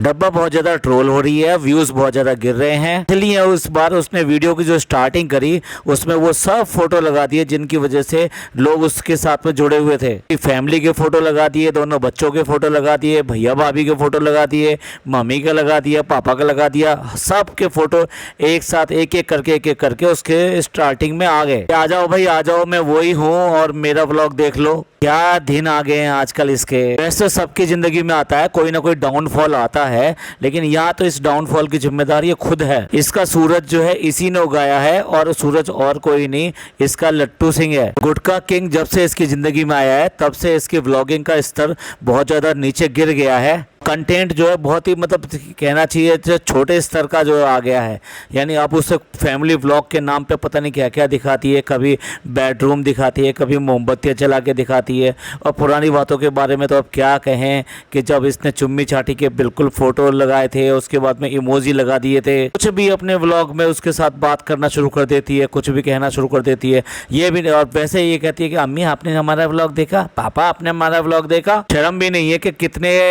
डब्बा बहुत ज्यादा ट्रोल हो रही है, व्यूज बहुत ज्यादा गिर रहे हैं। इसलिए उस बार उसने वीडियो की जो स्टार्टिंग करी उसमें वो सब फोटो लगा दिए जिनकी वजह से लोग उसके साथ में जुड़े हुए थे। फैमिली के फोटो लगा दिए, दोनों बच्चों के फोटो लगा दिए, भैया भाभी के फोटो लगा दिए, मम्मी का लगा दिया, पापा का लगा दिया, सब के फोटो एक साथ एक एक करके उसके स्टार्टिंग में आ गए। आ जाओ भाई आ जाओ, मैं वही हूँ और मेरा व्लॉग देख लो। क्या दिन आ गए हैं आजकल इसके। वैसे सबकी जिंदगी में आता है, कोई ना कोई डाउनफॉल आता है, लेकिन यहाँ तो इस डाउनफॉल की जिम्मेदारी ये खुद है। इसका सूरज जो है इसी ने उगाया है और सूरज और कोई नहीं, इसका लट्टू सिंह है। गुटखा किंग जब से इसकी जिंदगी में आया है तब से इसकी व्लॉगिंग का स्तर बहुत ज्यादा नीचे गिर गया है। कंटेंट जो है बहुत ही मतलब कहना चाहिए जो छोटे स्तर का जो आ गया है। यानी आप उसे फैमिली व्लॉग के नाम पे पता नहीं क्या क्या दिखाती है, कभी बेडरूम दिखाती है, कभी मोमबत्तियाँ जला के दिखाती है। और पुरानी बातों के बारे में तो अब क्या कहें कि जब इसने चुम्मी चाटी के बिल्कुल फ़ोटो लगाए थे, उसके बाद में इमोजी लगा दिए थे, कुछ भी अपने व्लॉग में उसके साथ बात करना शुरू कर देती है, कुछ भी कहना शुरू कर देती है। ये भी और वैसे ये कहती है कि अम्मी आपने हमारा व्लॉग देखा, पापा आपने हमारा व्लॉग देखा। शर्म भी नहीं है कि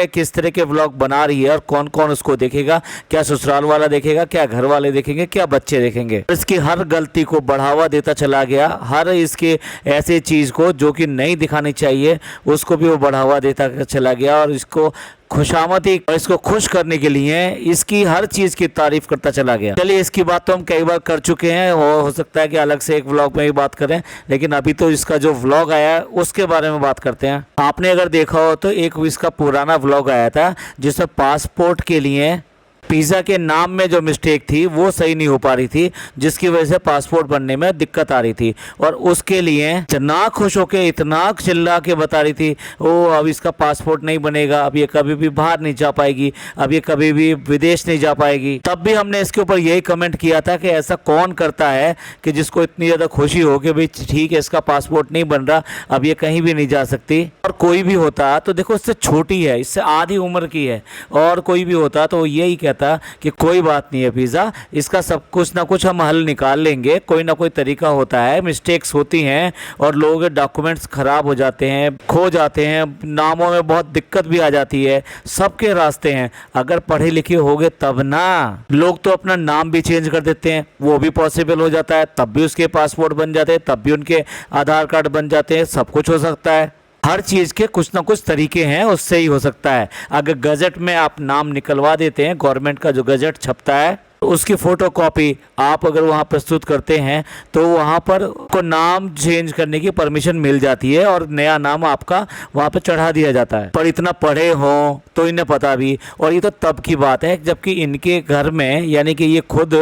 किस तरह के व्लॉग बना रही है और कौन कौन उसको देखेगा। क्या ससुराल वाला देखेगा, क्या घर वाले देखेंगे, क्या बच्चे देखेंगे। इसकी हर गलती को बढ़ावा देता चला गया, हर इसके ऐसे चीज को जो कि नहीं दिखानी चाहिए उसको भी वो बढ़ावा देता चला गया और इसको खुशामदी और इसको खुश करने के लिए इसकी हर चीज की तारीफ करता चला गया। चलिए इसकी बात तो हम कई बार कर चुके हैं, हो सकता है कि अलग से एक व्लॉग में भी बात करें, लेकिन अभी तो इसका जो व्लॉग आया है उसके बारे में बात करते हैं। आपने अगर देखा हो तो एक इसका पुराना व्लॉग आया था जिसमें पासपोर्ट के लिए पिज़्ज़ा के नाम में जो मिस्टेक थी वो सही नहीं हो पा रही थी, जिसकी वजह से पासपोर्ट बनने में दिक्कत आ रही थी। और उसके लिए इतना खुश होके इतना चिल्ला के बता रही थी, ओ अब इसका पासपोर्ट नहीं बनेगा, अब ये कभी भी बाहर नहीं जा पाएगी, अब ये कभी भी विदेश नहीं जा पाएगी। तब भी हमने इसके ऊपर यही कमेंट किया था कि ऐसा कौन करता है कि जिसको इतनी ज़्यादा खुशी हो कि भाई ठीक है इसका पासपोर्ट नहीं बन रहा, अब ये कहीं भी नहीं जा सकती। और कोई भी होता तो देखो इससे छोटी है, इससे आधी उम्र की है, और कोई भी होता तो यही कहता कि कोई बात नहीं है पिज़्ज़ा, इसका सब कुछ ना कुछ हम हल निकाल लेंगे, कोई ना कोई तरीका होता है, मिस्टेक्स होती हैं और लोगों के डॉक्यूमेंट्स खराब हो जाते हैं, खो जाते हैं, नामों में बहुत दिक्कत भी आ जाती है, सबके रास्ते हैं। अगर पढ़े लिखे होगे तब ना। लोग तो अपना नाम भी चेंज कर देते हैं, वो भी पॉसिबल हो जाता है, तब भी उसके पासपोर्ट बन जाते हैं, तब भी उनके आधार कार्ड बन जाते हैं, सब कुछ हो सकता है। हर चीज़ के कुछ ना कुछ तरीके हैं, उससे ही हो सकता है। अगर गजट में आप नाम निकलवा देते हैं, गवर्नमेंट का जो गजट छपता है उसकी फ़ोटो कॉपी आप अगर वहाँ प्रस्तुत करते हैं तो वहाँ पर को नाम चेंज करने की परमिशन मिल जाती है और नया नाम आपका वहाँ पे चढ़ा दिया जाता है। पर इतना पढ़े हों तो इन्हें पता भी, और ये तो तब की बात है जबकि इनके घर में यानी कि ये खुद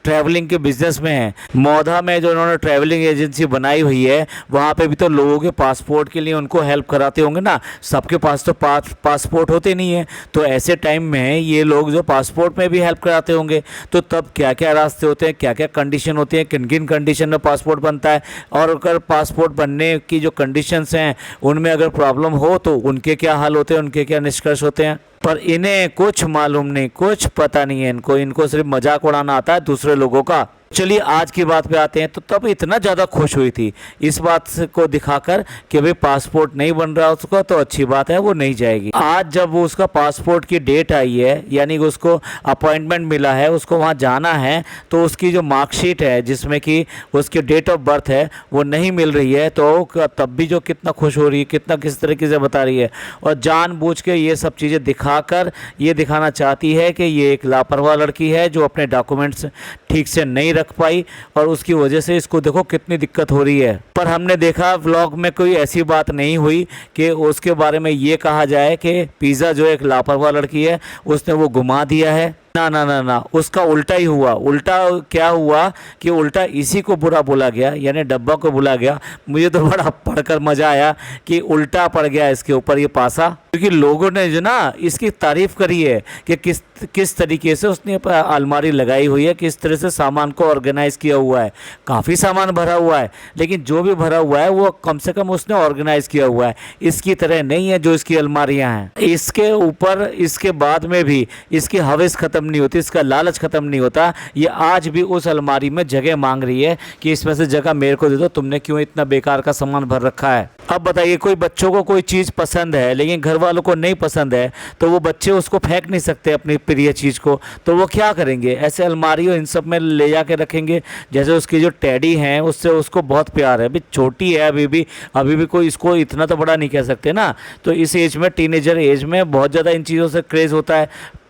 ट्रैवलिंग के बिजनेस में है। मौधा में जो उन्होंने ट्रैवलिंग एजेंसी बनाई हुई है वहाँ पे भी तो लोगों के पासपोर्ट के लिए उनको हेल्प कराते होंगे ना। सबके पास तो पासपोर्ट होते नहीं है, तो ऐसे टाइम में ये लोग जो पासपोर्ट में भी हेल्प कराते होंगे, तो तब क्या क्या रास्ते होते हैं, क्या क्या कंडीशन होती है, किन किन कंडीशन में पासपोर्ट बनता है, और अगर पासपोर्ट बनने की जो कंडीशंस हैं उनमें अगर प्रॉब्लम हो तो उनके क्या हल होते हैं, उनके क्या निष्कर्ष होते हैं। पर इन्हें कुछ मालूम नहीं, कुछ पता नहीं है इनको सिर्फ मजाक उड़ाना आता है दूसरे लोगों का। चलिए आज की बात पे आते हैं। तो तब इतना ज़्यादा खुश हुई थी इस बात को दिखाकर कि भाई पासपोर्ट नहीं बन रहा उसका, तो अच्छी बात है वो नहीं जाएगी। आज जब वो उसका पासपोर्ट की डेट आई है, यानी कि उसको अपॉइंटमेंट मिला है, उसको वहाँ जाना है, तो उसकी जो मार्कशीट है जिसमें कि उसकी डेट ऑफ बर्थ है वो नहीं मिल रही है, तो तब भी जो कितना खुश हो रही है, कितना किस तरीके से बता रही है, और जानबूझ के ये सब चीज़ें दिखाकर ये दिखाना चाहती है कि ये एक लापरवाह लड़की है जो अपने डॉक्यूमेंट्स ठीक से नहीं रख पाई और उसकी वजह से इसको देखो कितनी दिक्कत हो रही है। पर हमने देखा व्लॉग में कोई ऐसी बात नहीं हुई कि उसके बारे में ये कहा जाए कि पिज़्ज़ा जो एक लापरवाह लड़की है उसने वो घुमा दिया है। ना ना ना ना, उसका उल्टा ही हुआ। उल्टा क्या हुआ कि उल्टा इसी को बुरा बोला गया, यानी डब्बा को बोला गया। मुझे तो बड़ा पढ़कर मज़ा आया कि उल्टा पड़ गया इसके ऊपर ये पासा, क्योंकि लोगों ने जो ना इसकी तारीफ़ करी है कि किस तरीके से उसने अलमारी लगाई हुई है, किस तरह से सामान को ऑर्गेनाइज़ किया हुआ है। काफ़ी सामान भरा हुआ है, लेकिन जो भी भरा हुआ है वो कम से कम उसने ऑर्गेनाइज़ किया हुआ है, इसकी तरह नहीं है जो इसकी अलमारियाँ हैं। इसके ऊपर इसके बाद में भी इसकी हवस ख़त्म नहीं होती, इसका लालच ख़त्म नहीं होता। ये आज भी उस अलमारी में जगह मांग रही है कि इसमें से जगह मेरे को दे दो, तुमने क्यों इतना बेकार का सामान भर रखा है। अब बताइए, कोई बच्चों को कोई चीज़ पसंद है लेकिन घर वालों को नहीं पसंद है, तो वो बच्चे उसको फेंक नहीं सकते अपनी प्रिय चीज़ को, तो वो क्या करेंगे, ऐसे अलमारी और इन सब में ले जा के रखेंगे। जैसे उसकी जो टैडी हैं उससे उसको बहुत प्यार है, अभी छोटी है, अभी भी कोई इसको इतना तो बड़ा नहीं कह सकते ना। तो इस एज में, टीनेजर एज में बहुत ज़्यादा इन चीज़ों से क्रेज़ होता है।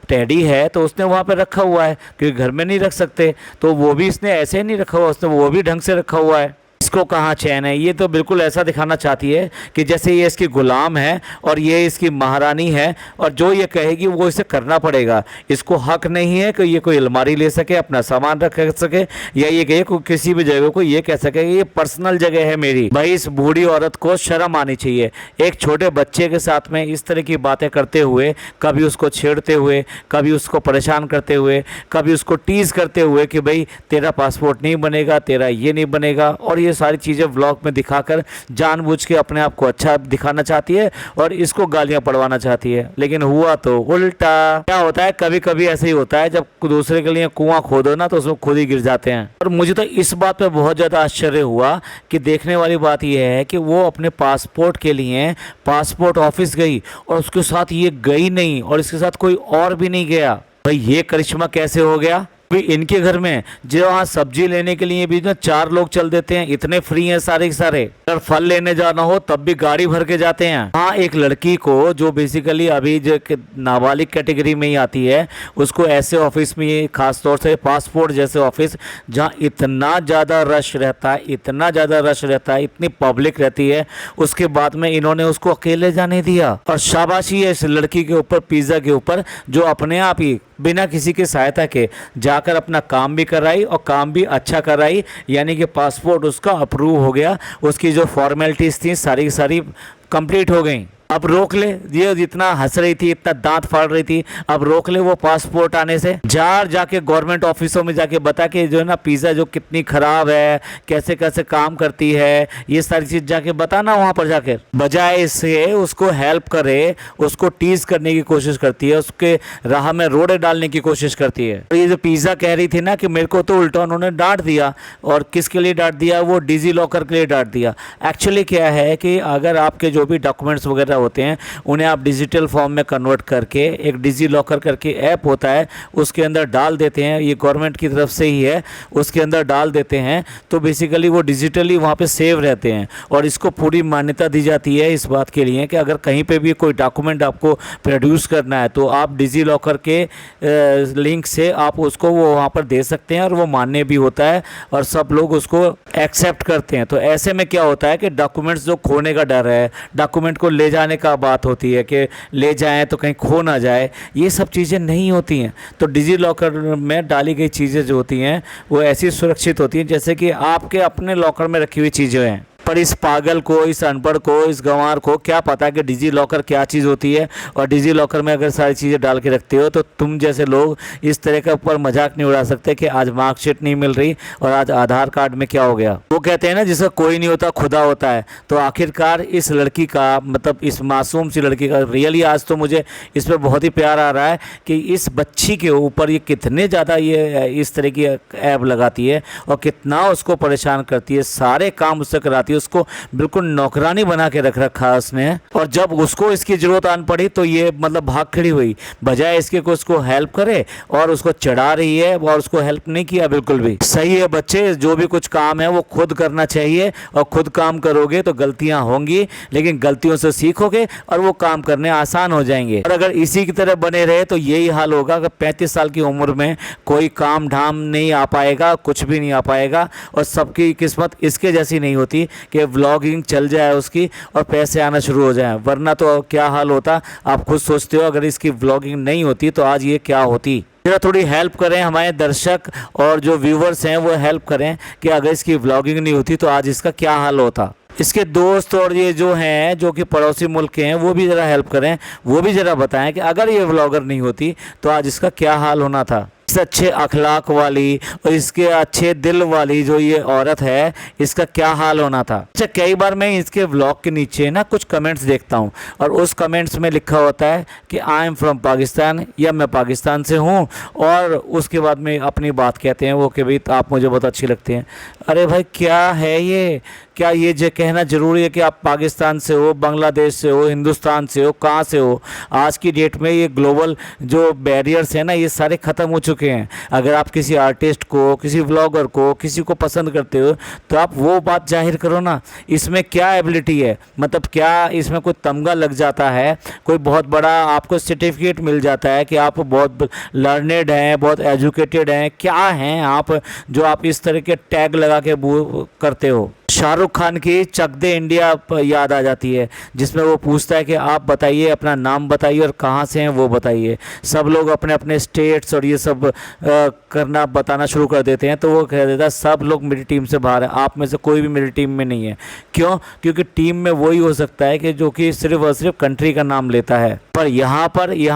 टैडी है तो उसने वहाँ पे रखा हुआ है, क्योंकि घर में नहीं रख सकते, तो वो भी इसने ऐसे ही नहीं रखा हुआ, उसने वो भी ढंग से रखा हुआ है। इसको कहाँ चैन है, ये तो बिल्कुल ऐसा दिखाना चाहती है कि जैसे ये इसकी गुलाम है और ये इसकी महारानी है, और जो ये कहेगी वो इसे करना पड़ेगा। इसको हक नहीं है कि ये कोई अलमारी ले सके, अपना सामान रख सके, या ये कहे किसी भी जगह को ये कह सके ये पर्सनल जगह है मेरी। भाई, इस बूढ़ी औरत को शर्म आनी चाहिए, एक छोटे बच्चे के साथ में इस तरह की बातें करते हुए, कभी उसको छेड़ते हुए, कभी उसको परेशान करते हुए, कभी उसको टीज करते हुए कि भाई तेरा पासपोर्ट नहीं बनेगा, तेरा ये नहीं बनेगा, और ये सारी चीज़ें व्लॉग में दिखाकर जानबूझ के अपने आप को अच्छा दिखाना चाहती है और इसको गालियां पड़वाना चाहती है। लेकिन हुआ तो उल्टा। क्या होता है, कभी कभी ऐसे ही होता है, जब दूसरे के लिए कुआं खोदो ना तो उसमें खुद ही गिर जाते हैं। और मुझे तो इस बात पे बहुत ज़्यादा आश्चर्य हुआ कि देखने वाली बात यह है कि वो अपने पासपोर्ट के लिए पासपोर्ट ऑफिस गई और उसके साथ ये गई नहीं और इसके साथ कोई और भी नहीं गया। भाई, ये करिश्मा कैसे हो गया। भी इनके घर में जो वहाँ सब्जी लेने के लिए भी ना 4 लोग चल देते हैं, इतने फ्री हैं सारे के सारे। अगर फल लेने जाना हो तब भी गाड़ी भर के जाते हैं। हाँ, एक लड़की को जो बेसिकली अभी जो नाबालिग कैटेगरी में ही आती है, उसको ऐसे ऑफिस में, खास तौर से पासपोर्ट जैसे ऑफिस जहाँ इतना ज़्यादा रश रहता है, इतना ज़्यादा रश रहता है, इतनी पब्लिक रहती है, उसके बाद में इन्होंने उसको अकेले जाने दिया। और शाबाशी है इस लड़की के ऊपर, पिज़्ज़ा के ऊपर, जो अपने आप ही बिना किसी की सहायता के जाकर अपना काम भी कराई और काम भी अच्छा कराई, यानी कि पासपोर्ट उसका अप्रूव हो गया, उसकी जो फॉर्मेलिटीज़ थी सारी की सारी कंप्लीट हो गई। अब रोक ले, ये जितना हंस रही थी, इतना दांत फाड़ रही थी, अब रोक ले वो पासपोर्ट आने से। जाके गवर्नमेंट ऑफिसों में जाके बता के जो है ना पिज़्ज़ा जो कितनी ख़राब है, कैसे कैसे काम करती है, ये सारी चीज़ जाके बताना वहाँ पर जाकर। बजाय इससे उसको हेल्प करे, उसको टीज करने की कोशिश करती है, उसके राह में रोड़े डालने की कोशिश करती है। और ये जो पिज़्ज़ा कह रही थी ना कि मेरे को तो उल्टा उन्होंने डांट दिया, और किसके लिए डांट दिया, वो डिजी लॉकर के लिए डांट दिया। एक्चुअली क्या है कि अगर आपके जो भी डॉक्यूमेंट्स वगैरह होते हैं उन्हें आप डिजिटल फॉर्म में कन्वर्ट करके एक डिजी लॉकर करके ऐप होता है उसके अंदर डाल देते हैं, ये गवर्नमेंट की तरफ से ही है, उसके अंदर डाल देते हैं तो बेसिकली वो डिजिटली वहाँ पे सेव रहते हैं। और इसको पूरी मान्यता दी जाती है इस बात के लिए कि अगर कहीं पे भी कोई डॉक्यूमेंट आपको प्रोड्यूस करना है तो आप डिजी लॉकर के लिंक से आप उसको वो वहाँ पर दे सकते हैं, और वो मान्य भी होता है और सब लोग उसको एक्सेप्ट करते हैं। तो ऐसे में क्या होता है कि डॉक्यूमेंट्स जो खोने का डर है, डॉक्यूमेंट को ले जाने का बात होती है कि ले जाएं तो कहीं खो ना जाए, ये सब चीज़ें नहीं होती हैं। तो डिजी लॉकर में डाली गई चीज़ें जो होती हैं वो ऐसी सुरक्षित होती हैं जैसे कि आपके अपने लॉकर में रखी हुई चीज़ें हैं। पर इस पागल को, इस अनपढ़ को, इस गंवार को क्या पता कि डिजी लॉकर क्या चीज़ होती है। और डिजी लॉकर में अगर सारी चीज़ें डाल के रखते हो तो तुम जैसे लोग इस तरह का ऊपर मजाक नहीं उड़ा सकते कि आज मार्कशीट नहीं मिल रही और आज आधार कार्ड में क्या हो गया। वो कहते हैं ना जिसका कोई नहीं होता खुदा होता है। तो आखिरकार इस लड़की का, मतलब इस मासूम सी लड़की का रियली आज तो मुझे इस पर बहुत ही प्यार आ रहा है कि इस बच्ची के ऊपर ये कितने ज़्यादा ये इस तरह की ऐप लगाती है और कितना उसको परेशान करती है, सारे काम उससे कराती है, उसको बिल्कुल नौकरानी बना के रख रखा है उसने। और जब उसको इसकी जरूरत आन पड़ी तो ये मतलब भाग खड़ी हुई, बजाय इसके को उसको हेल्प करे और उसको चढ़ा रही है और उसको हेल्प नहीं किया बिल्कुल भी। सही है बच्चे, जो भी कुछ काम है वो खुद करना चाहिए और खुद काम करोगे तो गलतियां होंगी, लेकिन गलतियों से सीखोगे और वो काम करने आसान हो जाएंगे। और अगर इसी की तरह बने रहे तो यही हाल होगा कि 35 साल की उम्र में कोई काम धाम नहीं आ पाएगा, कुछ भी नहीं आ पाएगा, और सबकी किस्मत इसके जैसी नहीं होती कि व्लॉगिंग चल जाए उसकी और पैसे आना शुरू हो जाए। वरना तो क्या हाल होता आप खुद सोचते हो, अगर इसकी व्लॉगिंग नहीं होती तो आज ये क्या होती। जरा थोड़ी हेल्प करें, हमारे दर्शक और जो व्यूवर्स हैं वो हेल्प करें कि अगर इसकी व्लॉगिंग नहीं होती तो आज इसका क्या हाल होता। इसके दोस्त और ये जो हैं जो कि पड़ोसी मुल्क के हैं वो भी ज़रा हेल्प करें, वो भी ज़रा बताएं कि अगर ये व्लॉगर नहीं होती तो आज इसका क्या हाल होना था। इस इस अच्छे अखलाक वाली और इसके अच्छे दिल वाली जो ये औरत है, इसका क्या हाल होना था। अच्छा, कई बार मैं इसके व्लॉग के नीचे ना कुछ कमेंट्स देखता हूँ और उस कमेंट्स में लिखा होता है कि आई एम फ्रॉम पाकिस्तान, या मैं पाकिस्तान से हूँ, और उसके बाद में अपनी बात कहते हैं वो कि भाई आप मुझे बहुत अच्छी लगती हैं। अरे भाई क्या है ये? क्या ये जो कहना ज़रूरी है कि आप पाकिस्तान से हो, बांग्लादेश से हो, हिंदुस्तान से हो, कहाँ से हो? आज की डेट में ये ग्लोबल जो बैरियर्स हैं ना, ये सारे ख़त्म हो चुके हैं। अगर आप किसी आर्टिस्ट को, किसी व्लॉगर को, किसी को पसंद करते हो तो आप वो बात जाहिर करो ना। इसमें क्या एबिलिटी है, मतलब क्या इसमें कोई तमगा लग जाता है, कोई बहुत बड़ा आपको सर्टिफिकेट मिल जाता है कि आप बहुत लर्नेड हैं, बहुत एजुकेटेड हैं? क्या हैं आप जो आप इस तरह के टैग लगा के करते हो? शाहरुख खान की चक दे इंडिया याद आ जाती है, जिसमें वो पूछता है कि आप बताइए, अपना नाम बताइए और कहाँ से हैं वो बताइए। सब लोग अपने अपने स्टेट्स और ये सब करना बताना शुरू कर देते हैं, तो वो कह देता है सब लोग मेरी टीम से बाहर है, आप में से कोई भी मेरी टीम में नहीं है। क्यों? क्योंकि टीम में वही हो सकता है कि जो कि सिर्फ और सिर्फ कंट्री का नाम लेता है। पर यहाँ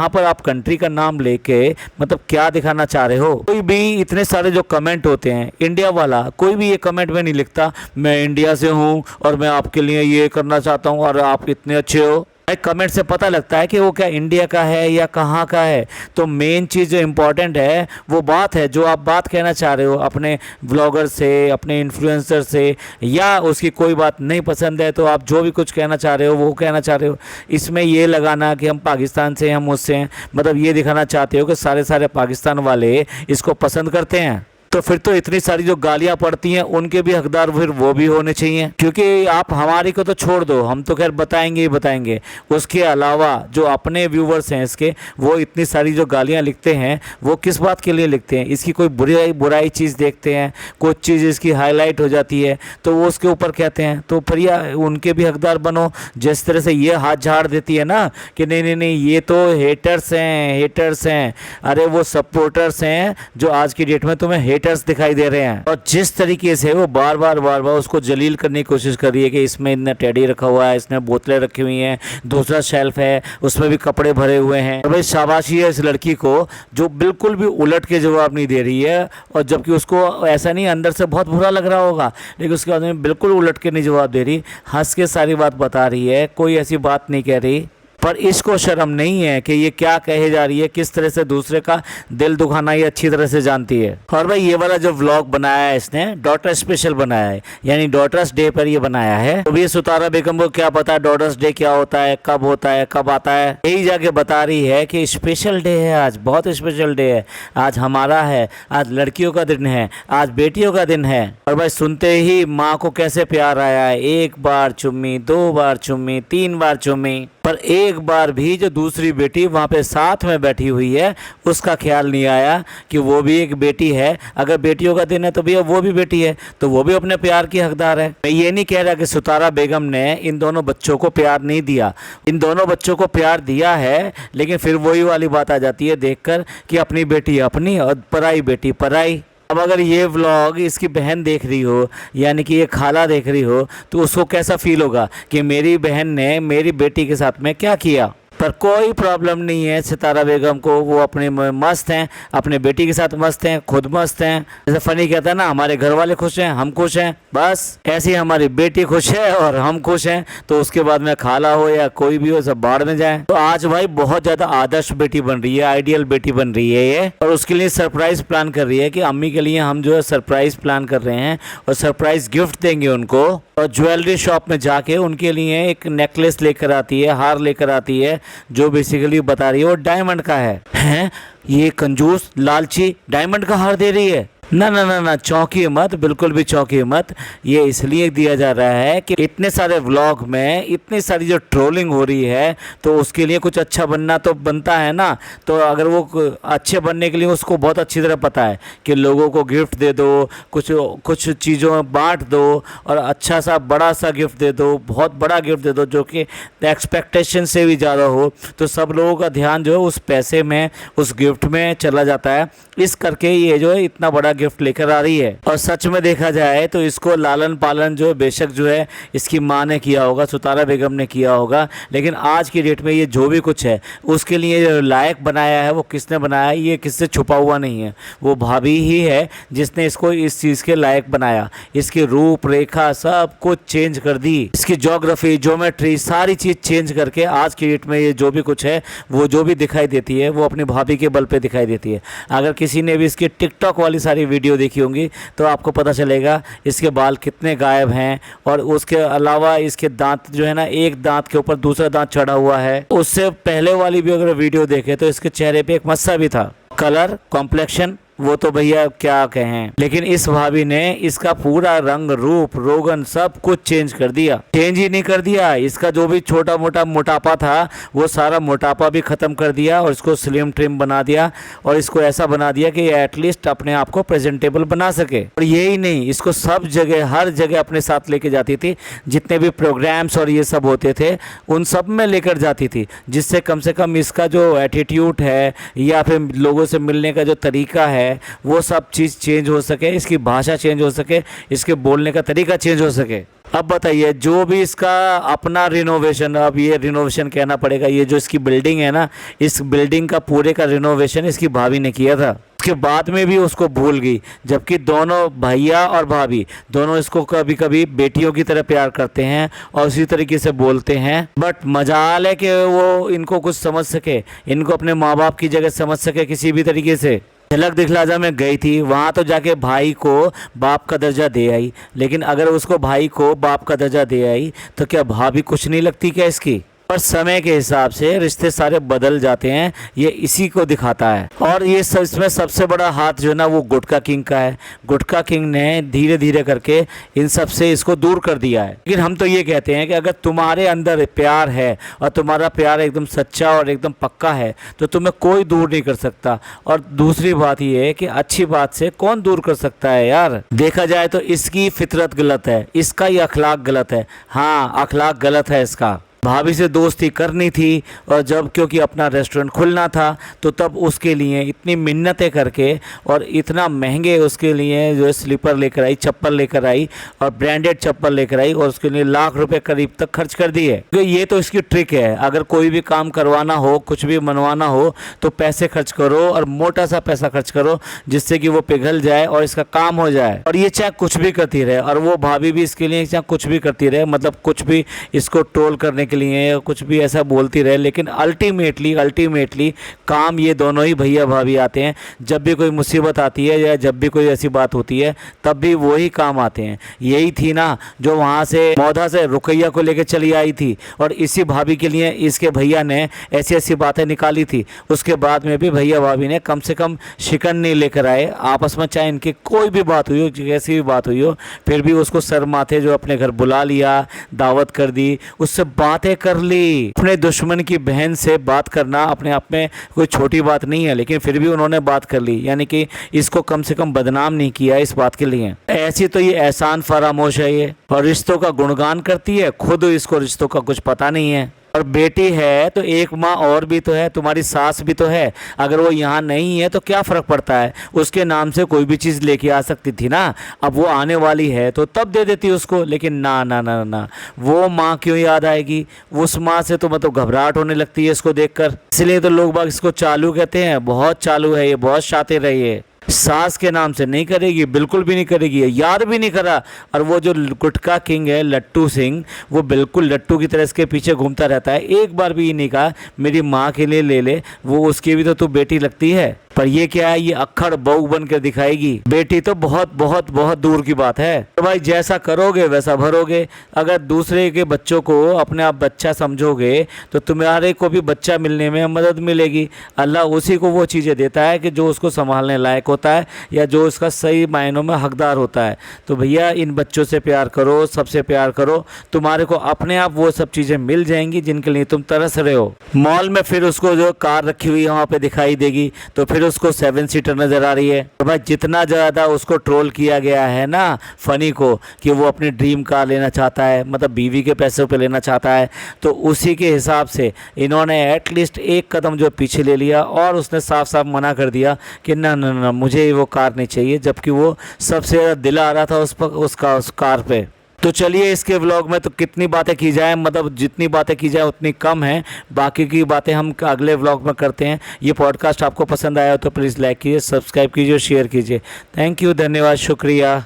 पर आप कंट्री का नाम लेके मतलब क्या दिखाना चाह रहे हो? कोई भी इतने सारे जो कमेंट होते हैं, इंडिया वाला कोई भी ये कमेंट में नहीं लिखता मैं इंडिया से हूँ और मैं आपके लिए ये करना चाहता हूँ और आप इतने अच्छे हो। कमेंट से पता लगता है कि वो क्या इंडिया का है या कहाँ का है। तो मेन चीज़ जो इम्पोर्टेंट है वो बात है, जो आप बात कहना चाह रहे हो अपने व्लॉगर से, अपने इन्फ्लुएंसर से, या उसकी कोई बात नहीं पसंद है तो आप जो भी कुछ कहना चाह रहे हो वो कहना चाह रहे हो। इसमें ये लगाना कि हम पाकिस्तान से हैं, हम उससे हैं, मतलब ये दिखाना चाहते हो कि सारे पाकिस्तान वाले इसको पसंद करते हैं। तो फिर तो इतनी सारी जो गालियां पड़ती हैं उनके भी हकदार फिर वो भी होने चाहिए। क्योंकि आप हमारी को तो छोड़ दो, हम तो खैर बताएंगे ही बताएंगे, उसके अलावा जो अपने व्यूवर्स हैं इसके, वो इतनी सारी जो गालियां लिखते हैं वो किस बात के लिए लिखते हैं? इसकी कोई बुराई चीज़ देखते हैं, कुछ चीज़ इसकी हाईलाइट हो जाती है तो वो उसके ऊपर कहते हैं। तो फिर या उनके भी हकदार बनो। जिस तरह से ये हाथ झाड़ देती है ना कि नहीं ये तो हेटर्स हैं, अरे वो सपोर्टर्स हैं जो आज की डेट में तुम्हें दिखाई दे रहे हैं। और जिस तरीके से वो बार बार उसको जलील करने की कोशिश कर रही है कि इसमें इतना टेडी रखा हुआ है, इसमें बोतलें रखी हुई हैं, दूसरा शेल्फ है उसमें भी कपड़े भरे हुए हैं। और भाई शाबाशी है इस लड़की को जो बिल्कुल भी उलट के जवाब नहीं दे रही है। और जबकि उसको ऐसा नहीं, अंदर से बहुत बुरा लग रहा होगा, लेकिन उसके बाद में बिल्कुल उलट के नहीं जवाब दे रही, हंस के सारी बात बता रही है, कोई ऐसी बात नहीं कह रही। पर इसको शर्म नहीं है कि ये क्या कहे जा रही है, किस तरह से दूसरे का दिल दुखाना ये अच्छी तरह से जानती है। और भाई ये वाला जो व्लॉग बनाया है इसने डॉटर स्पेशल बनाया है, यानी डॉटर्स डे पर ये बनाया है। तो ये सुतारा बेगम को क्या पता डॉटर्स डे क्या होता है, कब होता है, कब आता है? यही जाके बता रही है कि स्पेशल डे है आज, बहुत स्पेशल डे है आज हमारा है, आज लड़कियों का दिन है, आज बेटियों का दिन है। और भाई सुनते ही माँ को कैसे प्यार आया है, 1 बार चुम्मी, 2 बार चुम्मी, 3 बार चुम्मी, पर एक बार भी जो दूसरी बेटी वहाँ पे साथ में बैठी हुई है उसका ख्याल नहीं आया कि वो भी एक बेटी है। अगर बेटियों का दिन है तो भैया वो भी बेटी है, तो वो भी अपने प्यार की हकदार है। मैं ये नहीं कह रहा कि सुतारा बेगम ने इन दोनों बच्चों को प्यार नहीं दिया, इन दोनों बच्चों को प्यार दिया है, लेकिन फिर वही वाली बात आ जाती है देखकर कि अपनी बेटी अपनी और पराई बेटी पराई। अब अगर ये व्लॉग इसकी बहन देख रही हो, यानी कि ये खाला देख रही हो, तो उसको कैसा फील होगा कि मेरी बहन ने मेरी बेटी के साथ में क्या किया। पर कोई प्रॉब्लम नहीं है सितारा बेगम को, वो अपने मस्त हैं, अपने बेटी के साथ मस्त हैं, खुद मस्त हैं। जैसे फनी कहता है ना, हमारे घर वाले खुश हैं, हम खुश हैं, बस ऐसी हमारी बेटी खुश है और हम खुश हैं। तो उसके बाद में खाला हो या कोई भी हो, सब बाढ़ में जाए। तो आज भाई बहुत ज्यादा आदर्श बेटी बन रही है, आइडियल बेटी बन रही है ये, और उसके लिए सरप्राइज प्लान कर रही है कि अम्मी के लिए हम जो है सरप्राइज प्लान कर रहे हैं और सरप्राइज गिफ्ट देंगे उनको। और ज्वेलरी शॉप में जाके उनके लिए एक नेकलेस लेकर आती है, हार लेकर आती है, जो बेसिकली बता रही है वो डायमंड का है। ये कंजूस लालची डायमंड का हार दे रही है। ना चौंकी मत, बिल्कुल भी चौंकी मत। ये इसलिए दिया जा रहा है कि इतने सारे व्लॉग में इतनी सारी जो ट्रोलिंग हो रही है तो उसके लिए कुछ अच्छा बनना तो बनता है ना। तो अगर वो अच्छे बनने के लिए उसको बहुत अच्छी तरह पता है कि लोगों को गिफ्ट दे दो, कुछ चीज़ों में बांट दो और अच्छा सा बड़ा सा गिफ्ट दे दो, बहुत बड़ा गिफ्ट दे दो जो कि एक्सपेक्टेशन से भी ज़्यादा हो, तो सब लोगों का ध्यान जो है उस पैसे में, उस गिफ्ट में चला जाता है। इस करके ये जो है इतना बड़ा गिफ्ट लेकर आ रही है। और सच में देखा जाए तो इसको लालन पालन जो बेशक जो है इसकी माँ ने किया होगा, सुतारा बेगम ने किया होगा, लेकिन आज की डेट में ये जो भी कुछ है उसके लिए जो लायक बनाया है वो किसने बनाया, ये किससे छुपा हुआ नहीं है, वो भाभी ही है जिसने इसको इस चीज़ के लायक बनाया। इसकी रूप रेखा सब कुछ चेंज कर दी, इसकी ज्योग्राफी ज्योमेट्री सारी चीज़ चेंज करके आज की डेट में ये जो भी कुछ है वो जो भी दिखाई देती है वो अपनी भाभी के बल पे दिखाई देती है। अगर किसी ने भी इसकी टिकटॉक वाली सारी वीडियो देखी होंगी तो आपको पता चलेगा इसके बाल कितने गायब हैं, और उसके अलावा इसके दांत जो है ना, एक दांत के ऊपर दूसरा दांत चढ़ा हुआ है। उससे पहले वाली भी अगर वीडियो देखे तो इसके चेहरे पे एक मस्सा भी था। कलर कॉम्प्लेक्शन वो तो भैया क्या कहें, लेकिन इस भाभी ने इसका पूरा रंग रूप रोगन सब कुछ चेंज कर दिया। चेंज ही नहीं कर दिया, इसका जो भी छोटा मोटा मोटापा था वो सारा मोटापा भी खत्म कर दिया और इसको स्लिम ट्रिम बना दिया, और इसको ऐसा बना दिया कि एटलीस्ट अपने आप को प्रेजेंटेबल बना सके। और यही नहीं, इसको सब जगह हर जगह अपने साथ लेके जाती थी, जितने भी प्रोग्राम्स और ये सब होते थे उन सब में लेकर जाती थी, जिससे कम से कम इसका जो एटीट्यूड है या फिर लोगों से मिलने का जो तरीका है वो सब चीज़ चेंज हो सके, इसकी भाषा चेंज हो सके, इसके बोलने का तरीका चेंज हो सके। अब बताइए, जो भी इसका अपना रिनोवेशन, अब ये रिनोवेशन कहना पड़ेगा, ये जो इसकी बिल्डिंग है ना, इस बिल्डिंग का पूरे का रिनोवेशन इसकी भाभी ने किया था। उसके बाद में भी उसको भूल गई, जबकि दोनों भैया और भाभी दोनों इसको कभी कभी बेटियों की तरह प्यार करते हैं और उसी तरीके से बोलते हैं। बट मजाल है कि वो इनको कुछ समझ सके, इनको अपने माँ बाप की जगह समझ सके किसी भी तरीके से। झलक दिखलाजा में गई थी, वहाँ तो जाके भाई को बाप का दर्जा दे आई, लेकिन अगर उसको भाई को बाप का दर्जा दे आई तो क्या भाभी कुछ नहीं लगती क्या इसकी? पर समय के हिसाब से रिश्ते सारे बदल जाते हैं, ये इसी को दिखाता है। और ये इसमें सबसे बड़ा हाथ जो है ना वो गुटखा किंग का है। गुटखा किंग ने धीरे धीरे करके इन सब से इसको दूर कर दिया है। लेकिन हम तो ये कहते हैं कि अगर तुम्हारे अंदर प्यार है और तुम्हारा प्यार एकदम सच्चा और एकदम पक्का है तो तुम्हें कोई दूर नहीं कर सकता। और दूसरी बात ये है कि अच्छी बात से कौन दूर कर सकता है यार? देखा जाए तो इसकी फितरत गलत है, इसका ही अखलाक गलत है। हाँ, अखलाक गलत है इसका। भाभी से दोस्ती करनी थी, और जब क्योंकि अपना रेस्टोरेंट खुलना था तो तब उसके लिए इतनी मिन्नतें करके और इतना महंगे उसके लिए जो है स्लीपर लेकर आई, चप्पल लेकर आई और ब्रांडेड चप्पल लेकर आई, और उसके लिए लाख रुपए करीब तक खर्च कर दिए। तो ये तो इसकी ट्रिक है, अगर कोई भी काम करवाना हो, कुछ भी मनवाना हो तो पैसे खर्च करो और मोटा सा पैसा खर्च करो, जिससे कि वो पिघल जाए और इसका काम हो जाए। और ये चाहे कुछ भी करती रहे, और वो भाभी भी इसके लिए चाहे कुछ भी करती रहे, मतलब कुछ भी इसको ट्रोल करने के लिए या कुछ भी ऐसा बोलती रहे, लेकिन अल्टीमेटली काम ये दोनों ही भैया भाभी आते हैं। जब भी कोई मुसीबत आती है या जब भी कोई ऐसी बात होती है तब भी वही काम आते हैं। यही थी ना जो वहाँ से मौधा से रुकैया को लेकर चली आई थी, और इसी भाभी के लिए इसके भैया ने ऐसी ऐसी बातें निकाली थी। उसके बाद में भी भैया भाभी ने कम से कम शिकन नहीं लेकर आए आपस में, चाहे इनकी कोई भी बात हुई हो, कैसी भी बात हुई हो, फिर भी उसको सर माथे जो अपने घर बुला लिया, दावत कर दी, उससे बातें कर ली। अपने दुश्मन की बहन से बात करना अपने आप में कोई छोटी बात नहीं है, लेकिन फिर भी उन्होंने बात कर ली, यानी कि इसको कम से कम बदनाम नहीं किया इस बात के लिए। ऐसी तो ये एहसान फरामोश है ये, और रिश्तों का गुणगान करती है, खुद इसको रिश्तों का कुछ पता नहीं है। और बेटी है तो एक माँ और भी तो है, तुम्हारी सास भी तो है। अगर वो यहाँ नहीं है तो क्या फ़र्क पड़ता है, उसके नाम से कोई भी चीज़ लेके आ सकती थी ना। अब वो आने वाली है तो तब दे देती उसको, लेकिन ना ना ना ना, वो माँ क्यों याद आएगी? उस माँ से तो मतलब घबराहट होने लगती है इसको देखकर। इसलिए तो लोग बाग इसको चालू कहते हैं, बहुत चालू है ये, बहुत शातिर है ये। सास के नाम से नहीं करेगी, बिल्कुल भी नहीं करेगी, याद भी नहीं करा। और वो जो गुटखा किंग है लट्टू सिंह, वो बिल्कुल लट्टू की तरह इसके पीछे घूमता रहता है। एक बार भी ये नहीं कहा मेरी माँ के लिए ले ले, वो उसकी भी तो तू बेटी लगती है। पर ये क्या है, ये अक्खड़ बहू बन कर दिखाएगी। बेटी तो बहुत बहुत बहुत दूर की बात है। तो भाई जैसा करोगे वैसा भरोगे। अगर दूसरे के बच्चों को अपने आप बच्चा समझोगे तो तुम्हारे को भी बच्चा मिलने में मदद मिलेगी। अल्लाह उसी को वो चीज़ें देता है कि जो उसको संभालने लायक होता है या जो उसका सही मायनों में हकदार होता है। तो भैया इन बच्चों से प्यार करो, सबसे प्यार करो, तुम्हारे को अपने आप वो सब चीज़ें मिल जाएंगी जिनके लिए तुम तरस रहे हो। मॉल में फिर उसको जो कार रखी हुई है वहाँ पे दिखाई देगी, तो फिर उसको 7 सीटर नज़र आ रही है। और भाई जितना ज़्यादा उसको ट्रोल किया गया है ना फ़नी को कि वो अपनी ड्रीम कार लेना चाहता है, मतलब बीवी के पैसों पे लेना चाहता है, तो उसी के हिसाब से इन्होंने एटलीस्ट एक कदम जो पीछे ले लिया और उसने साफ साफ मना कर दिया कि ना ना ना मुझे वो कार नहीं चाहिए, जबकि वो सबसे ज़्यादा दिल आ रहा था उस कार पे। तो चलिए इसके व्लॉग में तो कितनी बातें की जाए, मतलब जितनी बातें की जाए उतनी कम है। बाकी की बातें हम अगले व्लॉग में करते हैं। ये पॉडकास्ट आपको पसंद आया हो तो प्लीज़ लाइक कीजिए, सब्सक्राइब कीजिए और शेयर कीजिए। थैंक यू, धन्यवाद, शुक्रिया।